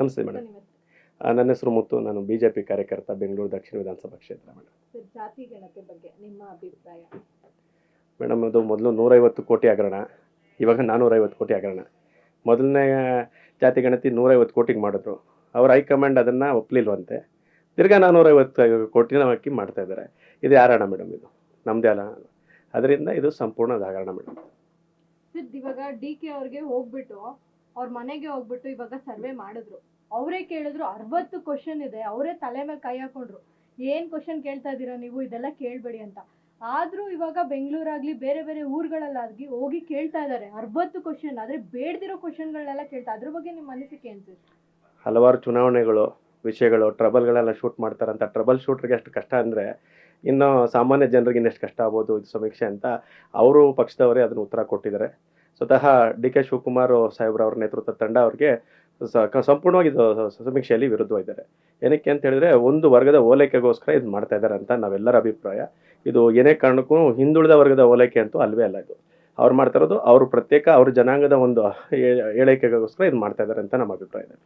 ನಮಸ್ತೆ ಮೇಡಮ್. ನನ್ನ ಹೆಸರು ಮುತ್ತು. ನಾನು ಬಿಜೆಪಿ ಕಾರ್ಯಕರ್ತ, ಬೆಂಗಳೂರು ದಕ್ಷಿಣ ವಿಧಾನಸಭಾ ಕ್ಷೇತ್ರ ಮೇಡಮ್. ಸರ್, ಜಾತಿ ಗಣತಿ ಬಗ್ಗೆ ನಿಮ್ಮ ಅಭಿಪ್ರಾಯ? ಮೇಡಮ್, ಅದು ಮೊದಲು 150 ಕೋಟಿ ಹಗರಣ, ಇವಾಗ 450 ಕೋಟಿ ಹಗರಣ. ಮೊದಲನೇ ಜಾತಿ ಗಣತಿ 150 ಕೋಟಿಗೆ ಮಾಡಿದ್ರು. ಅವ್ರ ಹೈಕಮಾಂಡ್ ಅದನ್ನು ಒಪ್ಪಲಿಲ್ವಂತೆ. ತಿರ್ಗಾ 450 ಕೋಟಿನ ಹಾಕಿ ಮಾಡ್ತಾ ಇದ್ದಾರೆ. ಇದು ಯಾರಣ ಮೇಡಮ್? ಇದು ನಮ್ಮದೇ ಅಲ್ಲ. ಅದರಿಂದ ಇದು ಸಂಪೂರ್ಣ ಹಗರಣ ಮೇಡಮ್. ಸರ್, ಇವಾಗ DK ಅವ್ರಿಗೆ ಹೋಗ್ಬಿಟ್ಟು ಅವ್ರ ಮನೆಗೆ ಹೋಗ್ಬಿಟ್ಟು ಇವಾಗ ಸರ್ವೆ ಮಾಡಿದ್ರು. ಅವರೇ ಕೇಳಿದ್ರು 60 ಕ್ವಶನ್ ಇದೆ. ಅವರೇ ತಲೆ ಮೇಲೆ ಕೈ ಹಾಕೊಂಡ್ರು, ಏನ್ ಕ್ವಶನ್ ಕೇಳ್ತಾ ಇದ್ದೀರಾ ನೀವು, ಇದೆಲ್ಲ ಕೇಳ್ಬೇಡಿ ಅಂತ. ಆದ್ರೂ ಇವಾಗ ಬೆಂಗಳೂರಾಗ್ಲಿ ಬೇರೆ ಬೇರೆ ಊರುಗಳಲ್ಲಾಗಿ ಹೋಗಿ ಕೇಳ್ತಾ ಇದ್ದಾರೆ 60 ಕ್ವಶನ್. ಆದ್ರೆ ಬೇಡದಿರೋ ಕ್ವಶನ್ಗಳನ್ನೆಲ್ಲ ಕೇಳ್ತಾ. ಅದ್ರ ಬಗ್ಗೆ ನಿಮ್ಮ ಅನಿಸಿಕೆ ಏನು ಸರ್? ಹಲವಾರು ಚುನಾವಣೆಗಳು, ವಿಷಯಗಳು, ಟ್ರಬಲ್ಗಳೆಲ್ಲ ಶೂಟ್ ಮಾಡ್ತಾರಂತ. ಟ್ರಬಲ್ ಶೂಟ್ರಿಗೆ ಅಷ್ಟು ಕಷ್ಟ ಅಂದರೆ ಇನ್ನು ಸಾಮಾನ್ಯ ಜನರಿಗೆ ಇನ್ನೆಷ್ಟು ಕಷ್ಟ ಆಗ್ಬೋದು ಇದು ಸಮೀಕ್ಷೆ ಅಂತ ಅವರು ಪಕ್ಷದವರೇ ಅದನ್ನು ಉತ್ತರ ಕೊಟ್ಟಿದ್ದಾರೆ. ಸ್ವತಃ DK ಶಿವಕುಮಾರ್ ಸಾಹೇಬ್ರವ್ರ ನೇತೃತ್ವದ ತಂಡ ಅವ್ರಿಗೆ ಸಂಪೂರ್ಣವಾಗಿ ಇದು ಸಮೀಕ್ಷೆಯಲ್ಲಿ ವಿರುದ್ಧವಾಗಿದ್ದಾರೆ. ಏನಕ್ಕೆ ಅಂತ ಹೇಳಿದ್ರೆ, ಒಂದು ವರ್ಗದ ಓಲೈಕೆಗೋಸ್ಕರ ಇದು ಮಾಡ್ತಾ ಇದ್ದಾರೆ ಅಂತ ನಾವೆಲ್ಲರ ಅಭಿಪ್ರಾಯ. ಇದು ಏನೇ ಕಾರಣಕ್ಕೂ ಹಿಂದುಳಿದ ವರ್ಗದ ಓಲೈಕೆ ಅಂತೂ ಅಲ್ವೇ ಅಲ್ಲ. ಇದು ಅವ್ರು ಮಾಡ್ತಾ ಇರೋದು ಅವರು ಪ್ರತ್ಯೇಕ ಅವ್ರ ಜನಾಂಗದ ಒಂದು ಏಳೈಕೆಗೋಸ್ಕರ ಇದು ಮಾಡ್ತಾ ಇದ್ದಾರೆ ಅಂತ ನಮ್ಮ ಅಭಿಪ್ರಾಯ ಇದೆ.